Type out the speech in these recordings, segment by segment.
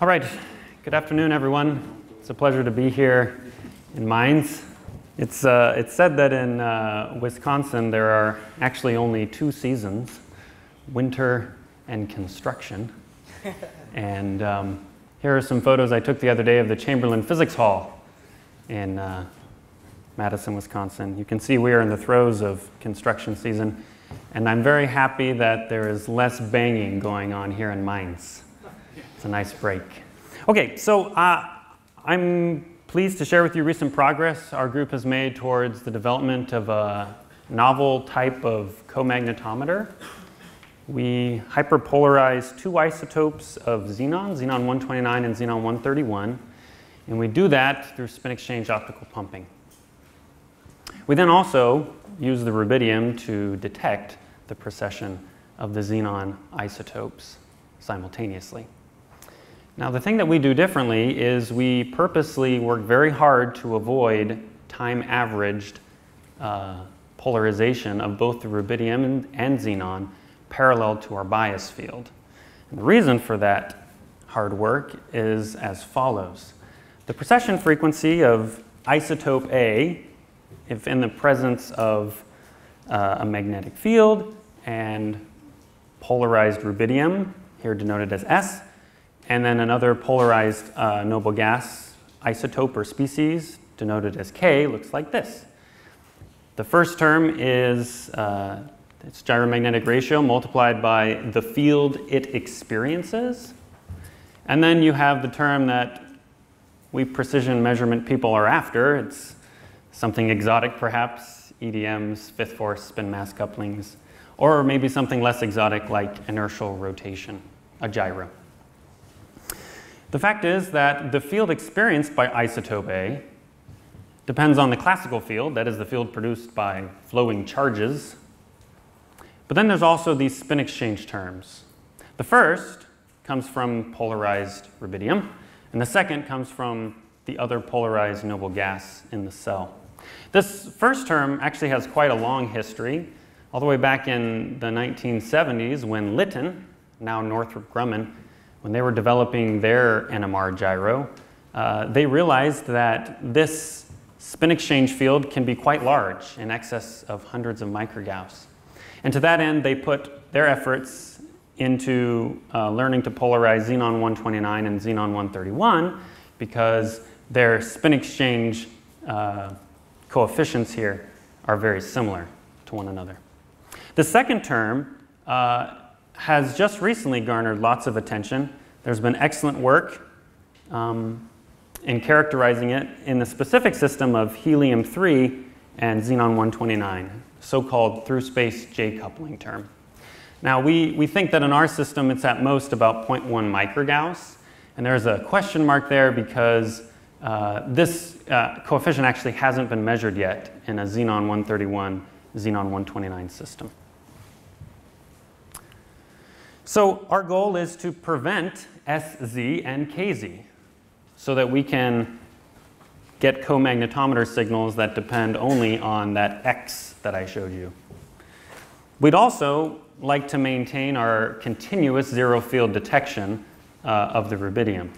All right, good afternoon, everyone. It's a pleasure to be here in Mainz. It's said that in Wisconsin there are actually only two seasons, winter and construction. And here are some photos I took the other day of the Chamberlain Physics Hall in Madison, Wisconsin. You can see we are in the throes of construction season, and I'm very happy that there is less banging going on here in Mainz. It's a nice break. Okay, so I'm pleased to share with you recent progress our group has made towards the development of a novel type of comagnetometer. We hyperpolarize two isotopes of xenon, xenon 129 and xenon 131, and we do that through spin exchange optical pumping. We then also use the rubidium to detect the precession of the xenon isotopes simultaneously. Now, the thing that we do differently is we purposely work very hard to avoid time-averaged polarization of both the rubidium and xenon parallel to our bias field. And the reason for that hard work is as follows. The precession frequency of isotope A, if in the presence of a magnetic field and polarized rubidium, here denoted as S, and then another polarized noble gas isotope or species, denoted as K, looks like this. The first term is its gyromagnetic ratio multiplied by the field it experiences. And then you have the term that we precision measurement people are after. It's something exotic, perhaps, EDMs, fifth force, spin mass couplings, or maybe something less exotic like inertial rotation, a gyro. The fact is that the field experienced by isotope A depends on the classical field, that is the field produced by flowing charges. But then there's also these spin exchange terms. The first comes from polarized rubidium, and the second comes from the other polarized noble gas in the cell. This first term actually has quite a long history, all the way back in the 1970s when Lytton, now Northrop Grumman, when they were developing their NMR gyro, they realized that this spin exchange field can be quite large, in excess of hundreds of microgauss. And to that end, they put their efforts into learning to polarize xenon 129 and xenon 131 because their spin exchange coefficients here are very similar to one another. The second term has just recently garnered lots of attention. There's been excellent work in characterizing it in the specific system of helium-3 and xenon 129, so-called through-space J-coupling term. Now, we think that in our system it's at most about 0.1 microgauss, and there's a question mark there because this coefficient actually hasn't been measured yet in a xenon 131, xenon 129 system. So our goal is to prevent SZ and KZ so that we can get comagnetometer signals that depend only on that X that I showed you. We'd also like to maintain our continuous zero field detection of the rubidium.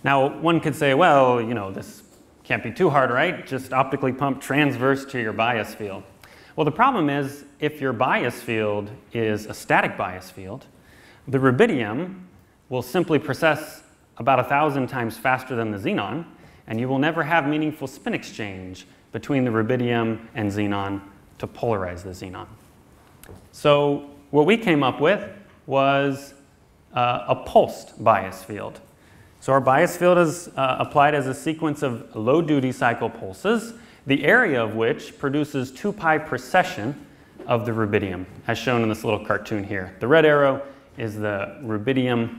Now, one could say, well, you know, this can't be too hard, right? Just optically pump transverse to your bias field. Well, the problem is if your bias field is a static bias field, the rubidium will simply precess about 1,000 times faster than the xenon, and you will never have meaningful spin exchange between the rubidium and xenon to polarize the xenon. So what we came up with was a pulsed bias field. So our bias field is applied as a sequence of low-duty cycle pulses, the area of which produces 2 pi precession of the rubidium, as shown in this little cartoon here. The red arrow is the rubidium,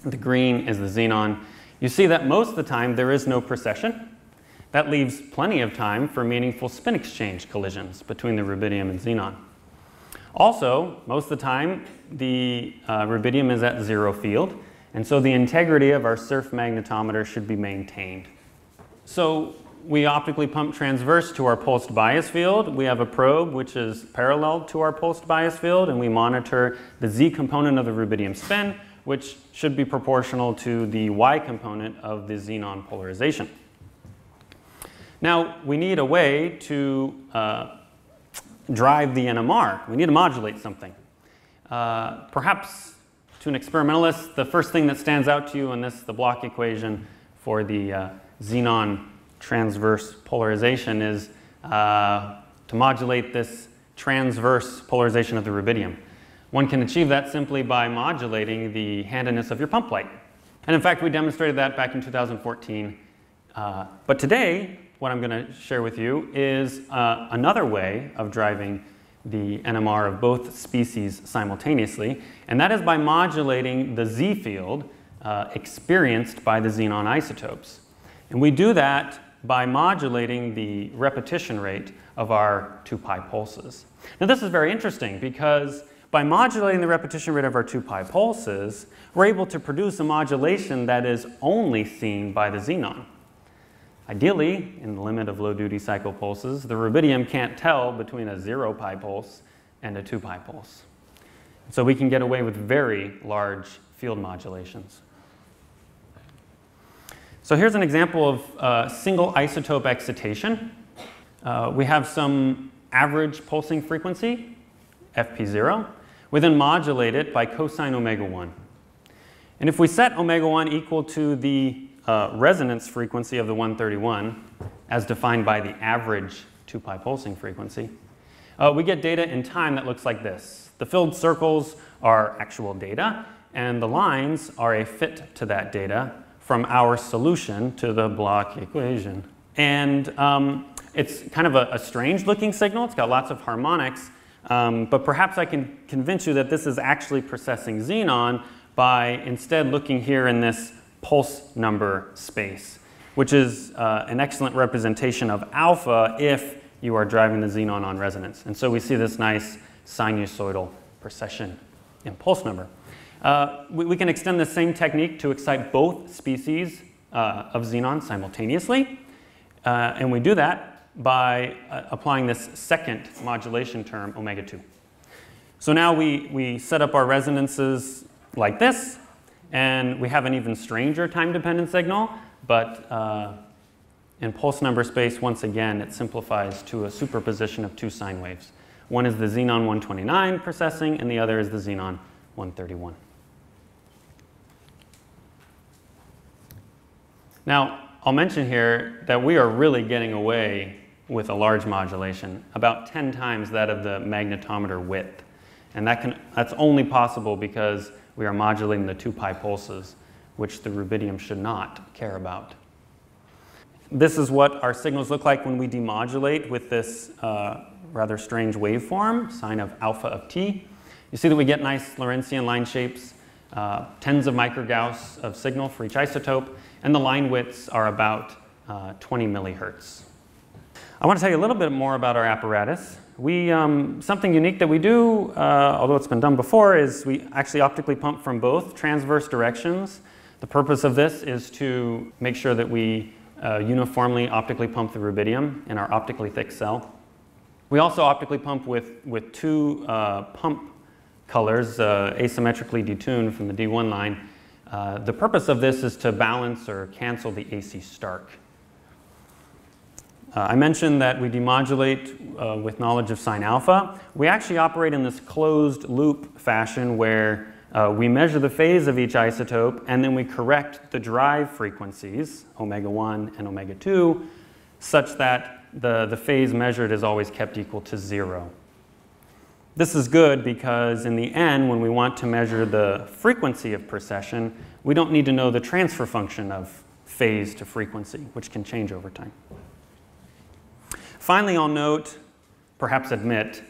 the green is the xenon. You see that most of the time there is no precession. That leaves plenty of time for meaningful spin exchange collisions between the rubidium and xenon. Also, most of the time the rubidium is at zero field, and so the integrity of our surf magnetometer should be maintained. So we optically pump transverse to our pulsed bias field. We have a probe which is parallel to our pulsed bias field, and we monitor the Z component of the rubidium spin which should be proportional to the y component of the xenon polarization. Now, we need a way to drive the NMR. We need to modulate something. Perhaps to an experimentalist, the first thing that stands out to you in this, the block equation for the xenon transverse polarization, is to modulate this transverse polarization of the rubidium. One can achieve that simply by modulating the handedness of your pump light. And in fact, we demonstrated that back in 2014. But today, what I'm going to share with you is another way of driving the NMR of both species simultaneously, and that is by modulating the Z field experienced by the xenon isotopes. And we do that by modulating the repetition rate of our 2-pi pulses. Now this is very interesting because by modulating the repetition rate of our 2-pi pulses, we're able to produce a modulation that is only seen by the xenon. Ideally, in the limit of low-duty cycle pulses, the rubidium can't tell between a 0-pi pulse and a 2-pi pulse. So we can get away with very large field modulations. So here's an example of single isotope excitation. We have some average pulsing frequency, FP0. We then modulate it by cosine omega 1. And if we set omega 1 equal to the resonance frequency of the 131, as defined by the average 2-pi pulsing frequency, we get data in time that looks like this. The filled circles are actual data, and the lines are a fit to that data from our solution to the block equation. And it's kind of a strange looking signal. It's got lots of harmonics, but perhaps I can convince you that this is actually processing xenon by instead looking here in this pulse number space, which is an excellent representation of alpha if you are driving the xenon on resonance. And so we see this nice sinusoidal precession in pulse number. We can extend the same technique to excite both species of xenon simultaneously, and we do that by applying this second modulation term, omega 2. So now we set up our resonances like this, and we have an even stranger time-dependent signal, but in pulse number space, once again, it simplifies to a superposition of two sine waves. One is the xenon 129 processing, and the other is the xenon 131. Now, I'll mention here that we are really getting away with a large modulation, about 10 times that of the magnetometer width. And that's only possible because we are modulating the 2-pi pulses, which the rubidium should not care about. This is what our signals look like when we demodulate with this rather strange waveform, sine of alpha of t. You see that we get nice Lorentzian line shapes, tens of microgauss of signal for each isotope, and the line widths are about 20 millihertz. I want to tell you a little bit more about our apparatus. Something unique that we do, although it's been done before, is we actually optically pump from both transverse directions. The purpose of this is to make sure that we uniformly optically pump the rubidium in our optically thick cell. We also optically pump with two pump colors, asymmetrically detuned from the D1 line. The purpose of this is to balance or cancel the AC stark. I mentioned that we demodulate with knowledge of sine alpha. We actually operate in this closed loop fashion where we measure the phase of each isotope and then we correct the drive frequencies, omega 1 and omega 2, such that the phase measured is always kept equal to 0. This is good because in the end, when we want to measure the frequency of precession, we don't need to know the transfer function of phase to frequency, which can change over time. Finally, I'll note, perhaps admit,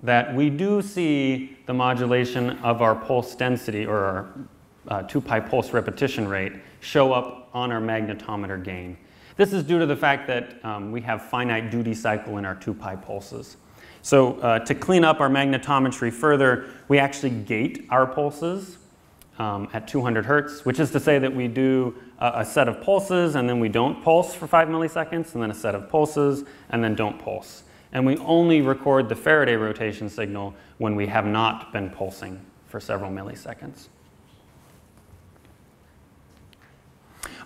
that we do see the modulation of our pulse density, or our 2-pi pulse repetition rate, show up on our magnetometer gain. This is due to the fact that we have finite duty cycle in our 2-pi pulses. So to clean up our magnetometry further, we actually gate our pulses at 200 hertz, which is to say that we do a set of pulses and then we don't pulse for 5 milliseconds, and then a set of pulses and then don't pulse. And we only record the Faraday rotation signal when we have not been pulsing for several milliseconds.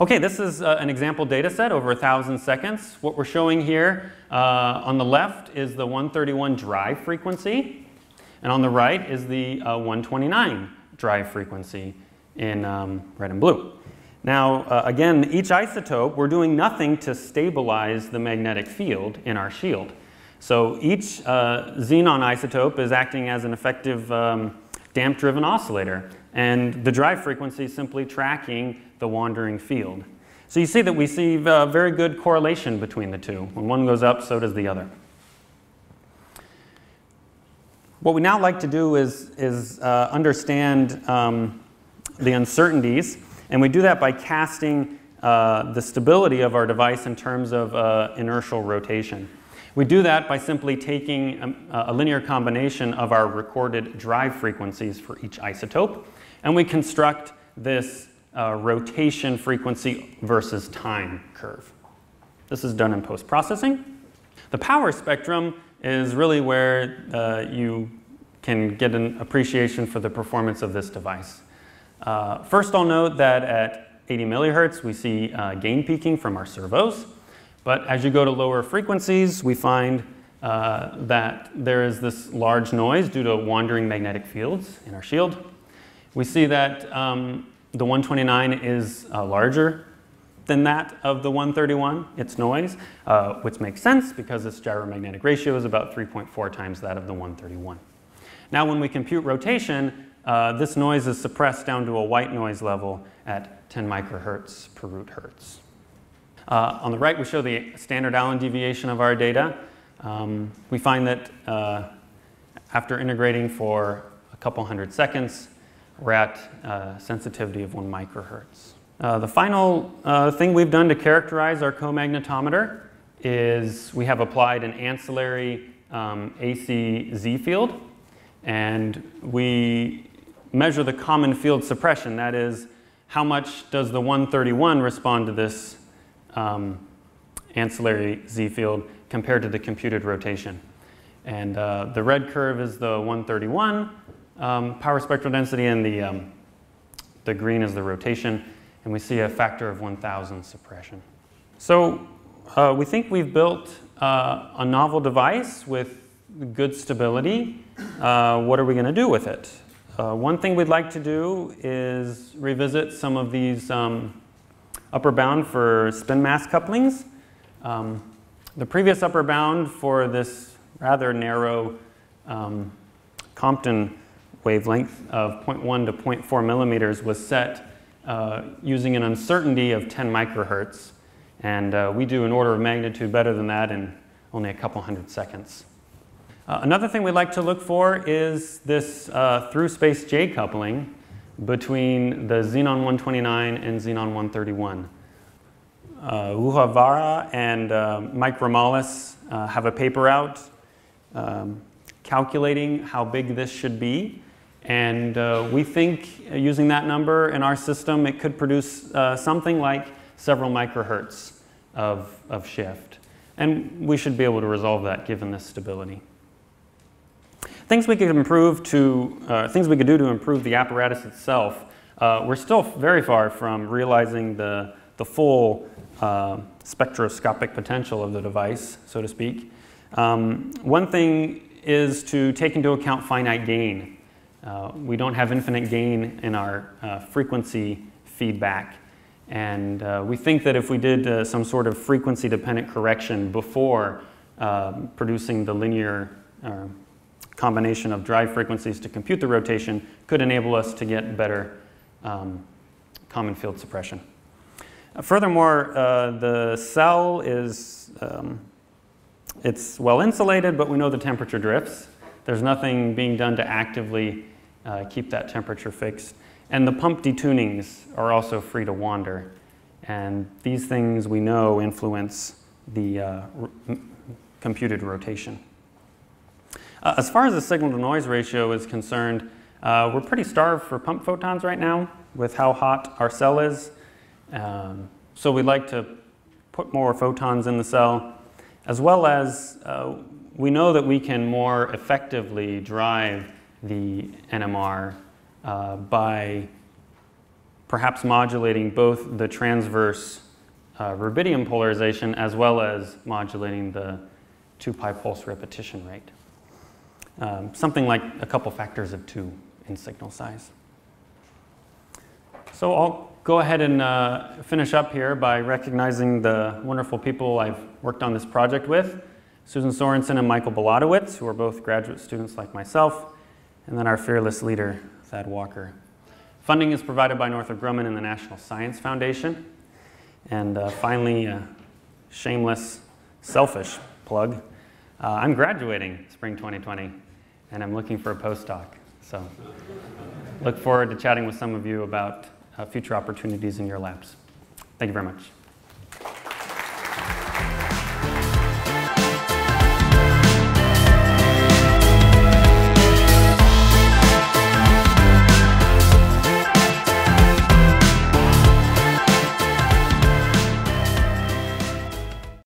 Okay, this is an example data set over 1,000 seconds. What we're showing here on the left is the 131 drive frequency, and on the right is the 129 drive frequency in red and blue. Now, again, each isotope, we're doing nothing to stabilize the magnetic field in our shield. So each xenon isotope is acting as an effective damp-driven oscillator, and the drive frequency is simply tracking the wandering field. So you see that we see very good correlation between the two. When one goes up, so does the other. What we now like to do is understand the uncertainties, and we do that by casting the stability of our device in terms of inertial rotation. We do that by simply taking a linear combination of our recorded drive frequencies for each isotope, and we construct this rotation frequency versus time curve. This is done in post-processing. The power spectrum is really where you can get an appreciation for the performance of this device. First, I'll note that at 80 millihertz, we see gain peaking from our servos. But as you go to lower frequencies, we find that there is this large noise due to wandering magnetic fields in our shield. We see that the 129 is larger than that of the 131, its noise, which makes sense because its gyromagnetic ratio is about 3.4 times that of the 131. Now, when we compute rotation, this noise is suppressed down to a white noise level at 10 microhertz per root hertz. On the right, we show the standard Allen deviation of our data. We find that after integrating for a couple hundred seconds, we're at sensitivity of 1 microhertz. The final thing we've done to characterize our comagnetometer is we have applied an ancillary AC Z field, and we measure the common field suppression. That is, how much does the 131 respond to this ancillary Z field compared to the computed rotation. And the red curve is the 131 power spectral density, and the green is the rotation, and we see a factor of 1,000 suppression. So we think we've built a novel device with good stability. What are we going to do with it? One thing we'd like to do is revisit some of these upper bound for spin mass couplings. The previous upper bound for this rather narrow Compton wavelength of 0.1 to 0.4 millimeters was set using an uncertainty of 10 microhertz. And we do an order of magnitude better than that in only a couple hundred seconds. Another thing we'd like to look for is this through space J coupling between the Xenon 129 and Xenon 131. Uhavara and Mike Romalis have a paper out calculating how big this should be. And we think using that number in our system, it could produce something like several microhertz of shift. And we should be able to resolve that given this stability. Things we could improve things we could do to improve the apparatus itself. We're still very far from realizing the full spectroscopic potential of the device, so to speak. One thing is to take into account finite gain. We don't have infinite gain in our frequency feedback, and we think that if we did some sort of frequency-dependent correction before producing the linear combination of drive frequencies to compute the rotation, could enable us to get better common field suppression. Furthermore, the cell is it's well insulated, but we know the temperature drifts. There's nothing being done to actively keep that temperature fixed. And the pump detunings are also free to wander. And these things we know influence the computed rotation. As far as the signal-to-noise ratio is concerned, we're pretty starved for pump photons right now with how hot our cell is. So we'd like to put more photons in the cell, as well as we know that we can more effectively drive the NMR by perhaps modulating both the transverse rubidium polarization as well as modulating the 2-pi pulse repetition rate. Something like a couple factors of 2 in signal size. So I'll go ahead and finish up here by recognizing the wonderful people I've worked on this project with, Susan Sorensen and Michael Bolotowicz, who are both graduate students like myself, and then our fearless leader, Thad Walker. Funding is provided by Northrop Grumman and the National Science Foundation. And finally, shameless, selfish plug. I'm graduating spring 2020, and I'm looking for a postdoc. So look forward to chatting with some of you about future opportunities in your labs. Thank you very much.